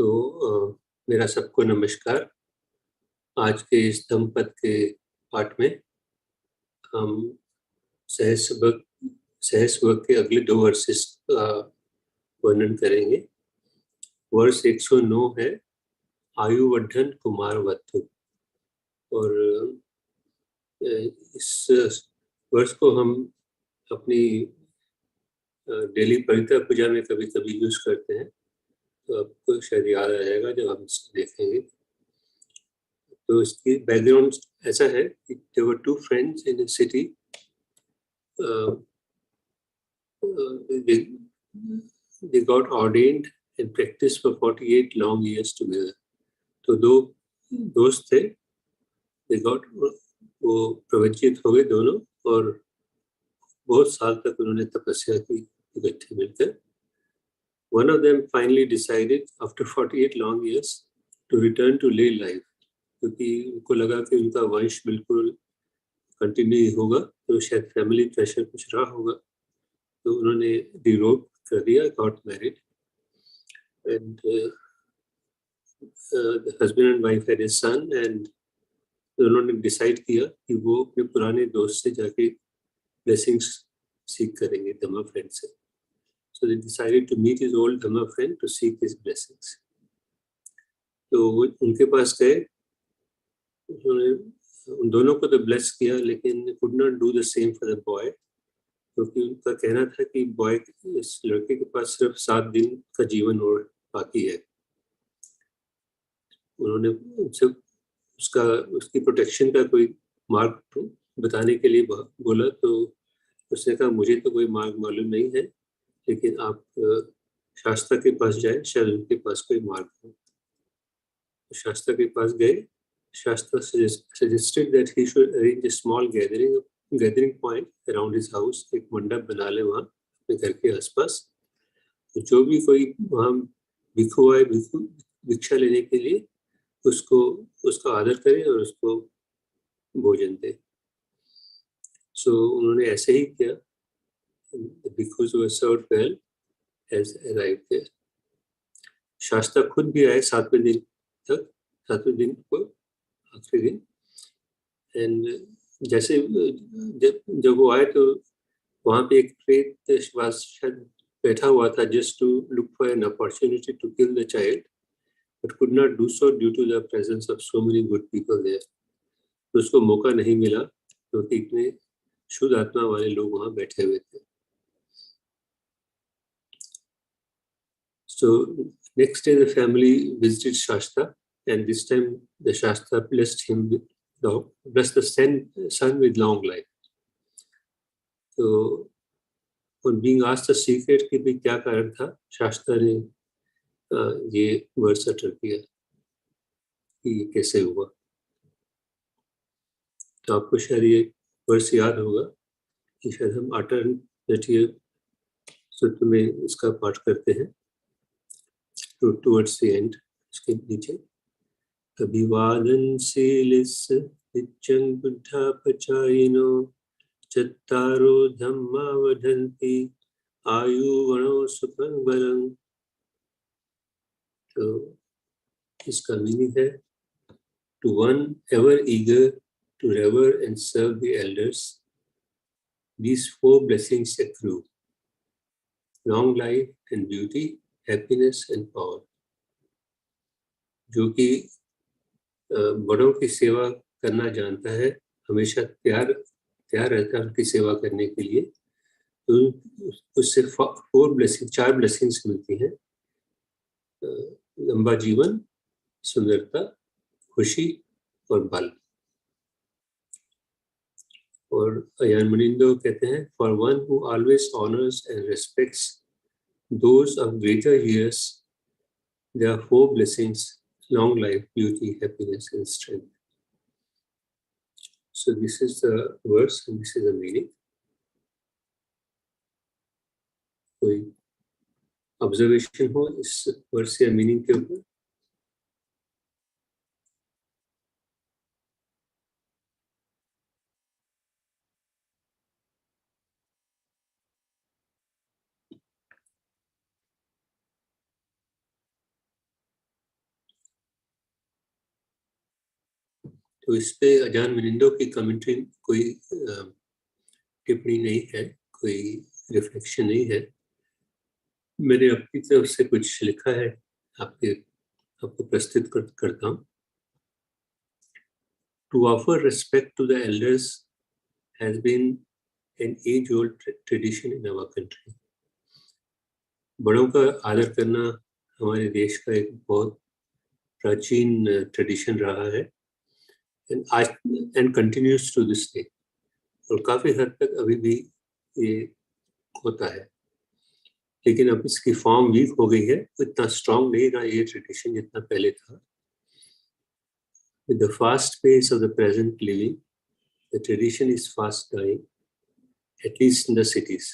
तो मेरा सबको नमस्कार। आज के इस धम्मपद के पाठ में हम सहस्त्रबुक सहस्त्रबुक के अगले 2 वर्सेस का वर्णन करेंगे। वर्ष 109 है आयुवर्धन कुमारवत्तु, और इस वर्ष को हम अपनी डेली परिता पूजा में कभी कभी यूज करते हैं, तो आपको शायद याद आ जाएगा जब हम इसको देखेंगे। तो इसकी बैकग्राउंड ऐसा है कि there were 2 friends in a city. They, they got ordained and practiced for 48 long years together. तो 2 दोस्त थे, वो प्रवचित हो गए दोनों, और बहुत साल तक उन्होंने तपस्या की इकट्ठे मिलकर। One of them finally decided after 48 long years to return to lay life, क्योंकि उनको लगा कि उनका वंश बिल्कुल कंटिन्यू होगा, तो शायद फैमिली प्रेशर कुछ रहा होगा, तो उन्होंने डिवोर्स कर दिया, got married, and the husband and wife had a son, and उन्होंने डिसाइड किया कि वो अपने पुराने दोस्त से जाके ब्लेसिंग्स सीख करेंगे, धम्मा फ्रेंड से। So they decided to meet his old Dhamma friend to seek his blessings. तो वो उनके पास गए, उन्होंने उन दोनों को तो ब्लेस किया, लेकिन could not do the same for the boy, क्योंकि उनका कहना था कि बॉय, इस लड़के के पास सिर्फ 7 दिन का जीवन और बाकी है। उन्होंने उनसे उसकी प्रोटेक्शन का कोई मार्ग बताने के लिए बोला, तो उसने कहा मुझे तो कोई मार्ग मालूम नहीं है, लेकिन आप शास्त्रा के पास जाए, शायद उनके पास कोई मार्ग हो। शास्त्रा के पास गए। शास्त्रा suggested that he should arrange a small gathering point around his house, एक मंडप बना ले वहाँ अपने घर के आसपास, तो जो भी कोई वहाँ भिक्षु आए भिक्षा लेने के लिए, उसका आदर करें और उसको भोजन दे। सो उन्होंने ऐसे ही किया। The bhikkhus were served well as arrived there. शास्त्रा खुद भी आए 7वें दिन तक, 7वें दिन को आखिरी दिन, एंड जैसे जब वो आए तो वहाँ पे एक प्रेत बैठा हुआ था, just to look for an opportunity to kill the child, but could not do so due to the presence of so many good people there. तो उसको मौका नहीं मिला क्योंकि इतने शुद्ध आत्मा वाले लोग वहाँ बैठे हुए थे। So next day the family visited Shastra, and this time the Shastra blessed the son with long life. So on being asked the secret कि भी क्या कारण था, शास्त्रा ने ये वर्स अटर किया कि ये कैसे हुआ। तो आपको शायद ये वर्स याद होगा कि शायद हम अल्टरनेटिव सूत्र में इसका पाठ करते हैं टुवर्ड्स द एंड। इसके नीचे अभिवादन शीलिस नित्यं बुद्धा पचायिनो चत्तारो धम्मा वदन्ति आयुवनो सुखं बलं। तो इसका मीनिंग है, to one ever eager to revere and serve the elders, these 4 blessings accrue: long life and beauty, happiness and power। जो कि बड़ों की सेवा करना जानता है, हमेशा तैयार रहता है उनकी सेवा करने के लिए, तो उससे 4 ब्लेसिंग्स मिलती हैं: लंबा जीवन, सुंदरता, खुशी और बल। और अयान मुनिंदो कहते हैं, for one who always honours and respects those of greater years, there are 4 blessings: long life, beauty, happiness and strength. So this is the verse and this is the meaning. कोई ऑब्जर्वेशन हो इस verse या meaning के ऊपर? तो इस पे अजान मिनिंडो की कमेंट्री कोई टिप्पणी नहीं है, कोई रिफ्लेक्शन नहीं है। मैंने अपनी तरफ से कुछ लिखा है, आपको प्रस्तुत करता हूँ। To offer respect to the elders has been an age-old tradition in our country. बड़ों का आदर करना हमारे देश का एक बहुत प्राचीन ट्रेडिशन रहा है and continues to this day. और काफी हद तक अभी भी ये होता है, लेकिन अब इसकी फॉर्म वीक हो गई है, इतना स्ट्रॉन्ग नहीं रहा ये ट्रेडिशन जितना पहले था। With the fast pace of the present living, the tradition is fast dying, at least in the cities.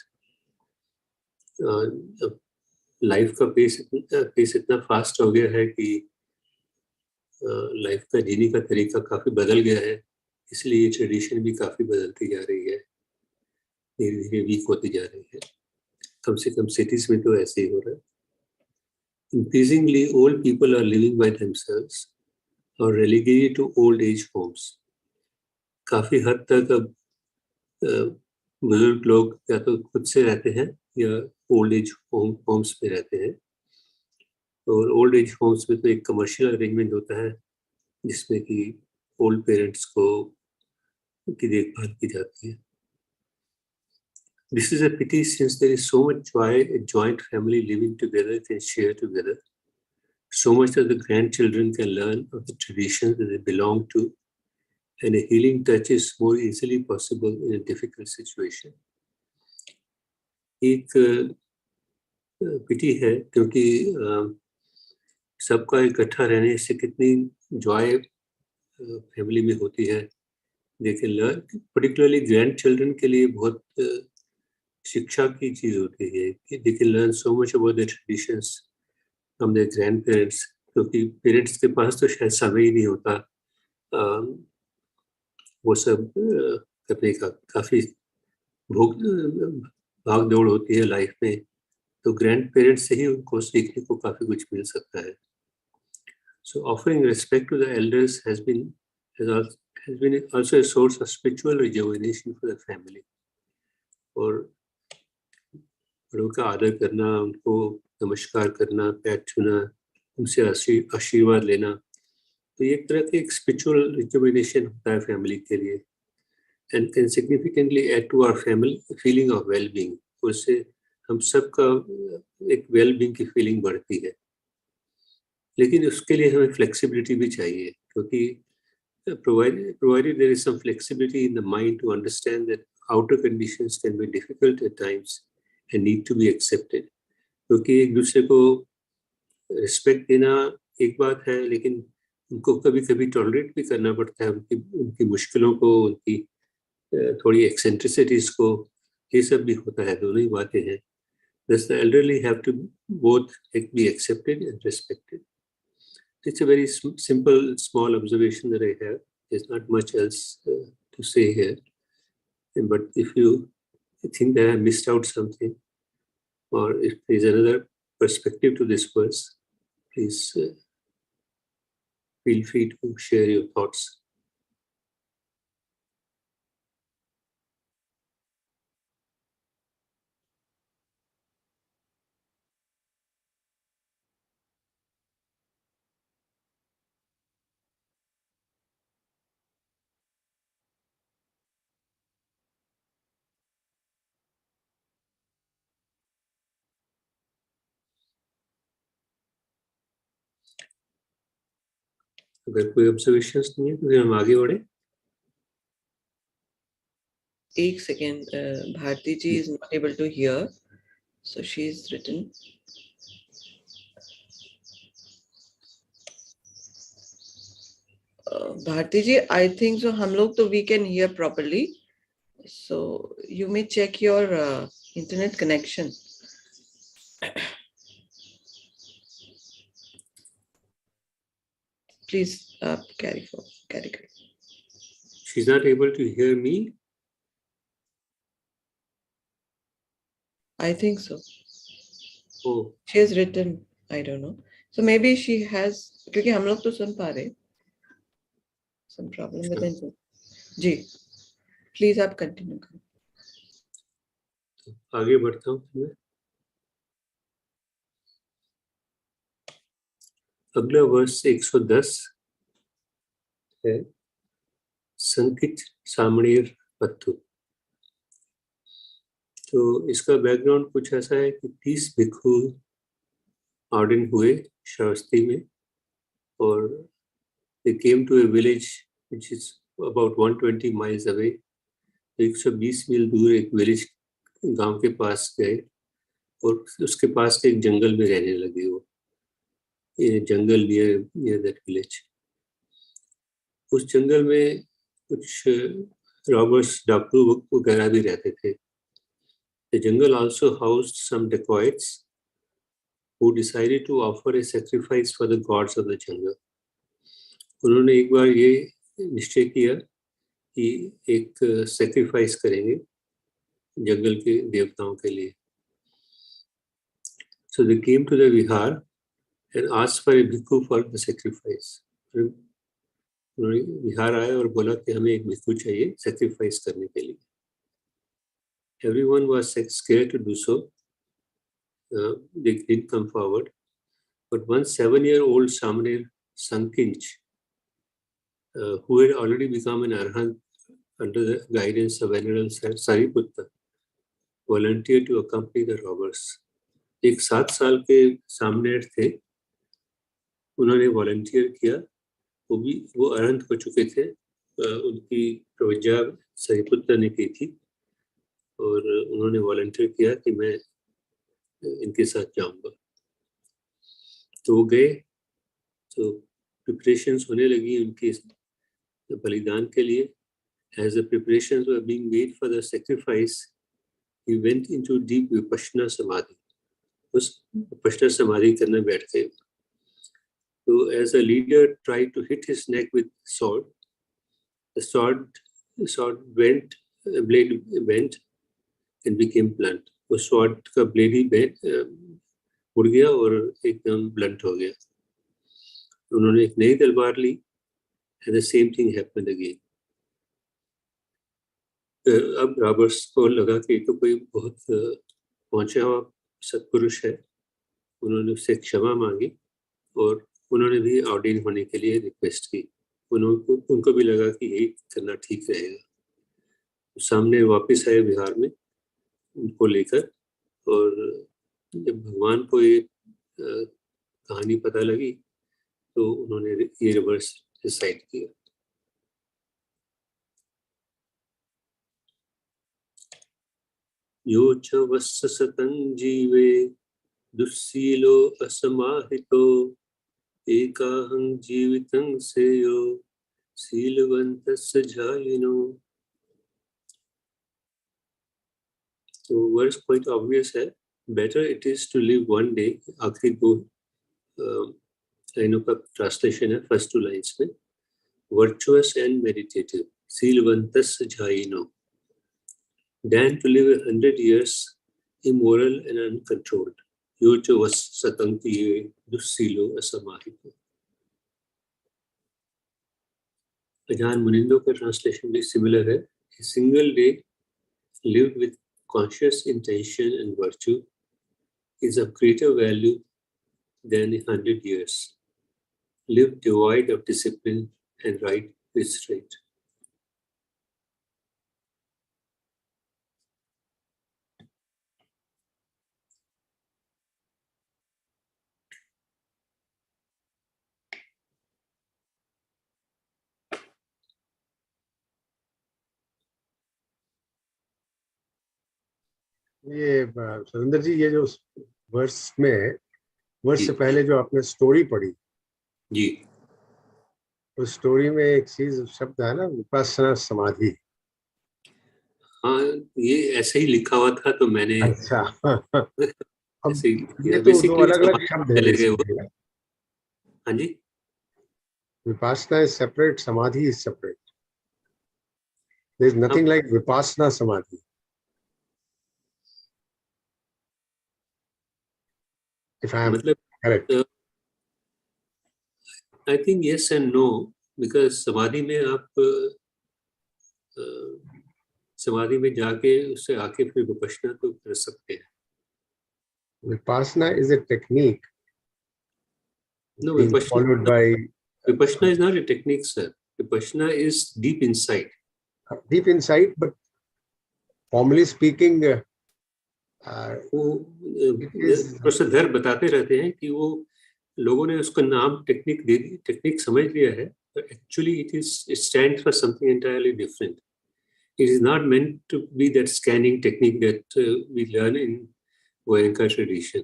Life का पेस इतना फास्ट हो गया है कि लाइफ का जीने का तरीका काफी बदल गया है, इसलिए ये ट्रेडिशन भी काफी बदलती जा रही है, धीरे धीरे वीक होती जा रही है। कम से कम सिटीज में तो ऐसे ही हो रहा है। Increasingly, old people are living by themselves or relegated to old age homes. काफी हद तक अब बुजुर्ग लोग या तो खुद से रहते हैं या ओल्ड एज होम्स में रहते हैं। और ओल्ड एज होम्स में तो एक कमर्शियल अरेंजमेंट होता है जिसमें कि ओल्ड पेरेंट्स को की देखभाल की जाती है। This is a pity since there is so much joy a joint family living together can share together. So much that the grandchildren can learn of the traditions that they belong to, and a healing touch is more easily possible in a difficult situation. एक पिटी है क्योंकि सबका इकट्ठा रहने से कितनी Joy family में होती है। लेकिन पर्टिकुलरली ग्रैंड चिल्ड्रन के लिए बहुत शिक्षा की चीज होती है कि they can learn so much about the traditions from their grandparents, क्योंकि पेरेंट्स के पास तो शायद समय ही नहीं होता वो सब करने का। काफी भाग दौड़ होती है लाइफ में, तो ग्रैंड पेरेंट्स से ही उनको सीखने को काफी कुछ मिल सकता है। So offering respect to the elders has been also a source of spiritual rejuvenation for the family. और बड़ों का आदर करना, उनको नमस्कार करना, पैर छूना, उनसे आशीर्वाद लेना, तो ये एक तरह की एक स्पिरिचुअल रिजुविनेशन होता है फैमिली के लिए, and can significantly add to our family feeling of well-being. उससे हम सबका एक वेल-बीइंग की फीलिंग बढ़ती है। लेकिन उसके लिए हमें फ्लेक्सिबिलिटी भी चाहिए, क्योंकि provided there is some flexibility in the mind to understand that outer conditions can be difficult at times and need to be accepted. क्योंकि एक दूसरे को रिस्पेक्ट देना एक बात है, लेकिन उनको कभी कभी टॉलरेट भी करना पड़ता है, उनकी मुश्किलों को, उनकी थोड़ी एक्सेंट्रिसिटीज को, ये सब भी होता है, दोनों ही बातें हैं। Thus the elderly have to both be accepted and respected. It's a very simple, small observation that I have. There's not much else to say here. But if you think that I missed out something, or if there's another perspective to this verse, please feel free to share your thoughts. अगर कोई observations नहीं है तो फिर हम आगे बढ़े। एक second, Bharti ji is not able to hear, so she is written. Bharti ji, I think so हम लोग तो we can hear properly, so you may check your internet connection. Please carry on. She's not able to hear me. I think so. Oh. She has written, I don't know. So maybe she has, क्योंकि हम लोग तो सुन पा रहे, some problem with the internet. जी, please आप continue करें. आगे बढ़ता हूँ मैं. अगला वर्ष 110 है, संकित सामणीर पत्तु. तो इसका बैकग्राउंड कुछ ऐसा है कि 30 भिक्खु ऑर्डिन हुए श्रावस्ती में, और they came to a village which is about 120 miles away. 120 मील दूर एक विलेज गांव के पास गए और उसके पास के एक जंगल में रहने लगे. वो ये जंगल नियर दैट विलेज. उस जंगल में कुछ रॉबर्स, डाकू वगैरह भी रहते थे. The jungle also housed some dacoits who decided to offer a sacrifice for the gods of the jungle. उन्होंने एक बार ये निश्चय किया कि एक सैक्रिफाइस करेंगे जंगल के देवताओं के लिए. So they came to the vihar and asked for a bhikkhu for the sacrifice. उन्होंने विहार आए और बोला कि हमें एक भिक्खु चाहिए सैक्रिफाइस करने के लिए. Everyone was scared to do so. They didn't come forward. But one 7-year-old Samanir Sankinch, who had already become an arhat under the guidance of Venerable Sariputta, volunteered to accompany the robbers. एक 7 साल के सामनेर थे, उन्होंने volunteer किया. वो अरहंत हो चुके थे. उनकी प्रवज्जा सरिपुत्र ने की थी और उन्होंने वॉलंटियर किया कि मैं इनके साथ जाऊंगा. तो वो गए. तो प्रिपरेशंस होने लगी उनके बलिदान के लिए. As the preparations were being made for the sacrifice, he went into deep vipassana samadhi. उस विपश्यना समाधि करने बैठ गए. So as a leader tried to hit his neck with sword, the sword blade bent and became blunt. वो sword का blade ही उड़ गया और एकदम blunt हो गया. उन्होंने एक नई तलवार ली and the same thing happened again. अब रॉबर्ट्स को लगा कि तो कोई बहुत पहुंचा हुआ सत्पुरुष है. उन्होंने उससे क्षमा मांगी और उन्होंने भी ऑर्डिन होने के लिए रिक्वेस्ट की. उनको भी लगा कि यही करना ठीक रहेगा. सामने वापस आए बिहार में उनको लेकर, और जब भगवान को ये कहानी पता लगी तो उन्होंने ये रिवर्स डिसाइड किया. यो च वस्य सतं जीवे दुस्सीलो असमाहितो एकाहं जीवितं सेयो शीलवन्तस्य जायिनो. तो वर्ड्स क्वाइट ऑब्वियस है. Better it is to live one day. आखिरी 2 लाइनों का ट्रांसलेशन है फर्स्ट 2 लाइन्स में. वर्चुअस एंड मेडिटेटिव शीलवन्तस्य जायिनो than to live 100 years immoral and uncontrolled. यो च वस्य सतं जीवे दुस्सीलो असमाहितो. अजान मुनिंदो का ट्रांसलेशन भी सिमिलर है. A single day lived with conscious intention and virtue is of greater value than 100 years lived devoid of discipline and right restraint. ये सुरेंद्र जी, ये जो वर्ष से पहले जो आपने स्टोरी पढ़ी जी, उस स्टोरी में एक चीज शब्द है ना, विपස්සना समाधि. हाँ, ये ऐसे ही लिखा हुआ था तो मैंने अच्छा. अब ऐसे ही ये तो बेसिकली अलग अलग शब्द है चले गए वो. basically. हाँ जी, Vipassana is separate, samadhi is separate. There is nothing like Vipassana samadhi. If I am मतलब correct. I think yes and no. Because समाधि में आप समाधि में जाके उससे आके फिर विपश्यना तो कर सकते हैं. Vipassana is a technique No, being followed by Vipassana is not a technique, sir. Vipassana is deep insight. Deep insight, but formally speaking, professor धर बताते रहते हैं कि वो लोगों ने उसका नाम टेक्निक दे दी, टेक्निक समझ लिया है, but actually it stands for something entirely different. It is not meant to be that scanning technique that we learn in Goenka tradition.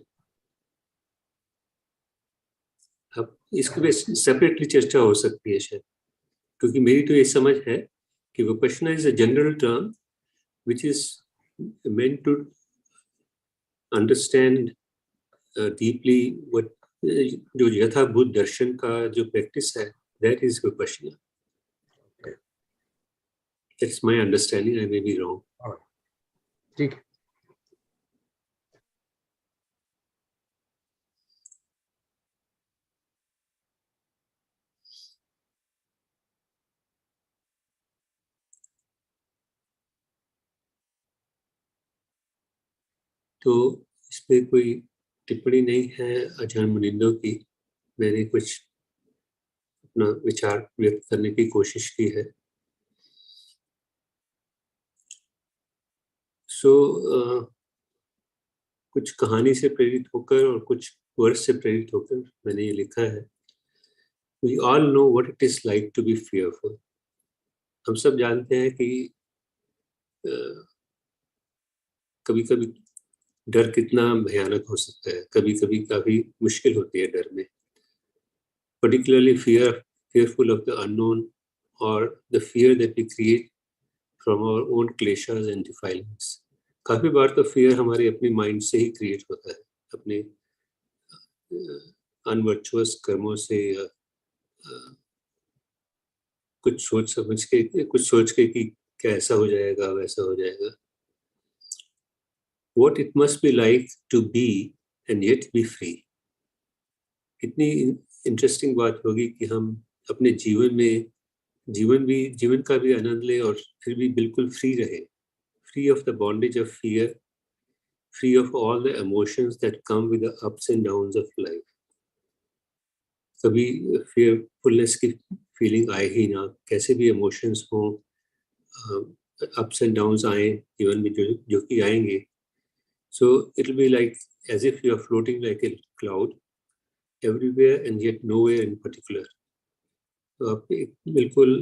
अब इसके पे सेपरेटली चर्चा हो सकती है शायद, क्योंकि मेरी तो ये समझ है कि Vipassana is a general term which is meant to understand deeply what जो यथाभूत दर्शन का जो प्रैक्टिस है, that is vipassana. Okay. That's my understanding. I may be wrong. ठीक. तो इस पे कोई टिप्पणी नहीं है आचार्य मुनिंदो की. मैंने कुछ अपना विचार व्यक्त करने की कोशिश की है. कुछ कहानी से प्रेरित होकर और कुछ वर्ष से प्रेरित होकर मैंने ये लिखा है. We all know what it is like to be fearful. हम सब जानते हैं कि कभी कभी डर कितना भयानक हो सकता है, कभी कभी काफी मुश्किल होती है डर में. Particularly fearful of the unknown or the fear that we create from our own kleshas and defilements. काफी बार तो fear हमारे अपने माइंड से ही क्रिएट होता है, अपने अनवर्चुअस कर्मों से या कुछ सोच के कि क्या ऐसा हो जाएगा वैसा हो जाएगा. What it must be like to be and yet be free. कितनी इंटरेस्टिंग बात होगी कि हम अपने जीवन में जीवन का भी आनंद ले और फिर भी बिल्कुल फ्री रहे, free of the bondage of fear, free of all the emotions that come with the ups and downs of life. कभी फियरफुलनेस की फीलिंग आए ही ना, कैसे भी इमोशंस हों, अप्स एंड डाउन्स आए जीवन में जो कि आएंगे. So it will be like as if you are floating like a cloud everywhere and yet nowhere in particular. तो आप बिल्कुल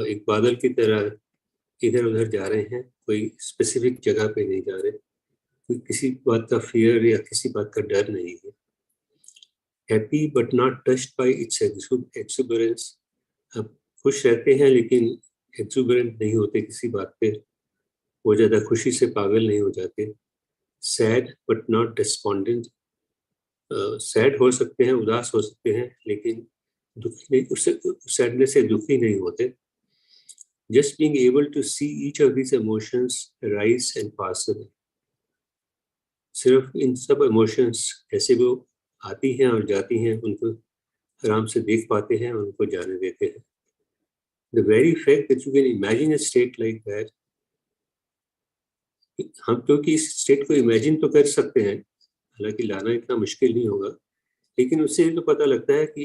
एक बादल की तरह इधर उधर जा रहे हैं, कोई स्पेसिफिक जगह पे नहीं जा रहे, कोई किसी बात का फियर या किसी बात का डर नहीं है. Happy but not touched bye it's exuberance. आप खुश रहते हैं लेकिन एक्सुबरेंट नहीं होते किसी बात पे, वो ज़्यादा खुशी से पागल नहीं हो जाते. Sad but not despondent. Sad हो सकते हैं, उदास हो सकते हैं, लेकिन दुखी नहीं, उससे सैडनेस से दुखी नहीं होते. Just being able to see each of these emotions rise and pass away. सिर्फ इन सब इमोशंस कैसे वो आती हैं और जाती हैं, उनको आराम से देख पाते हैं और उनको जाने देते हैं. The very fact that you can imagine a state like that. हम क्योंकि इस स्टेट को इमेजिन तो कर सकते हैं, हालांकि लाना इतना मुश्किल नहीं होगा, लेकिन उससे तो पता लगता है कि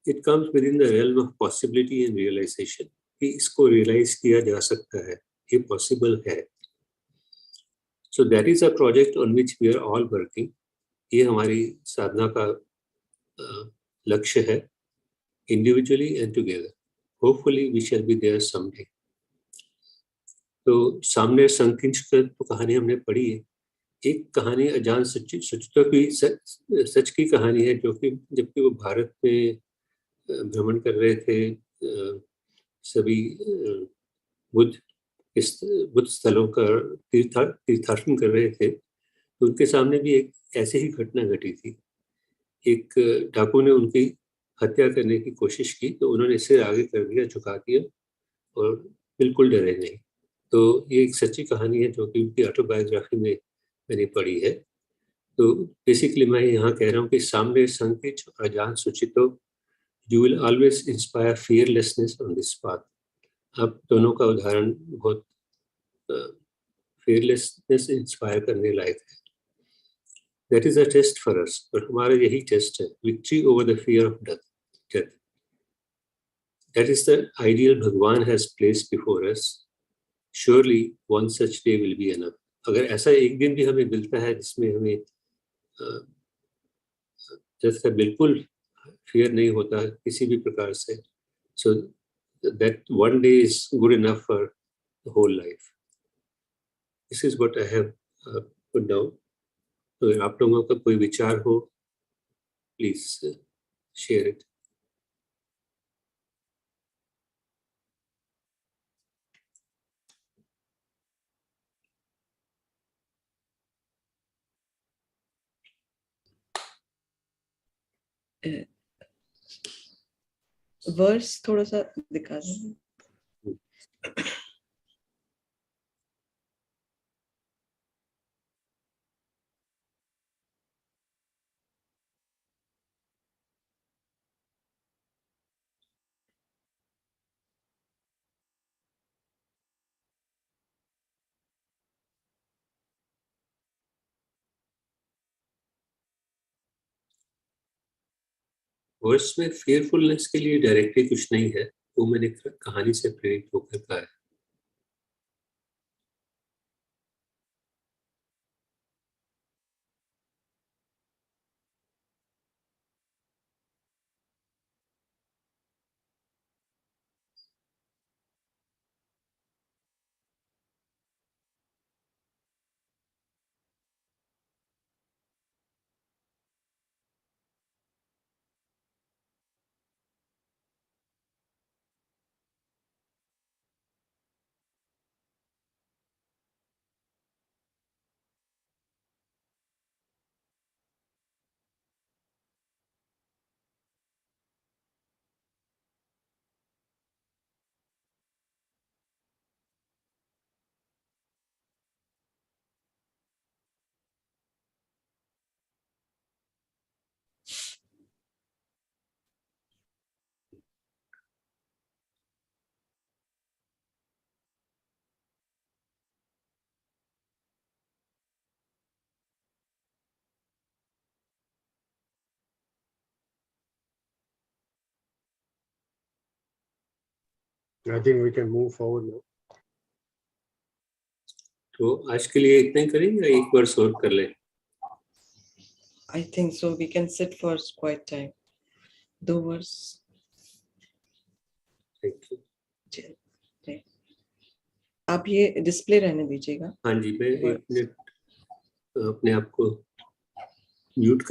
it comes within the realm of possibility and realisation, कि इसको रियलाइज किया जा सकता है, ये पॉसिबल है. So that is a project on which we are all working. ये हमारी साधना का लक्ष्य है, individually and together. Hopefully we shall be there someday. तो सामने संकिंच तो कहानी हमने पढ़ी है. एक कहानी अजान सुचितो की सच की कहानी है, जो कि जबकि वो भारत में भ्रमण कर रहे थे, सभी बुद्ध स्थलों का तीर्थाटन कर रहे थे, तो उनके सामने भी एक ऐसी ही घटना घटी थी. एक डाकू ने उनकी हत्या करने की कोशिश की, तो उन्होंने सिर आगे कर दिया, झुका दिया और बिल्कुल डरे नहीं. तो ये एक सच्ची कहानी है जो कि उनकी ऑटोबायोग्राफी में मैंने पढ़ी है. तो बेसिकली मैं यहाँ कह रहा हूँ कि सामने संकिच और अजान सुचितो You will always inspire fearlessness on this path. आप दोनों का उदाहरण बहुत fearlessness इंस्पायर करने लायक है. That is a test for us. और हमारा यही टेस्ट है, victory over the fear of death. That is the ideal Bhagwan has placed before us. Surely one such day will be enough. अगर ऐसा एक दिन भी हमें मिलता है जिसमें हमें जैसे बिल्कुल fear नहीं होता किसी भी प्रकार से, so that one day is good enough for the whole life. This is what I have put down. तो अगर आप लोगों का कोई विचार हो, please share it. वर्स थोड़ा सा दिखा दें. वर्ड्स में fearfulness के लिए डायरेक्टली कुछ नहीं है, वो मैंने कहानी से प्रेरित होकर कहा है. I think we can move forward now. तो आज के लिए इतना ही करेंगे या एक वर्स और कर लें? I think so. We can sit for quite time. 2 वर्स. Thank you. आप ये डिस्प्ले रहने दीजिएगा. हाँ जी, मैं 1 मिनट अपने आप को म्यूट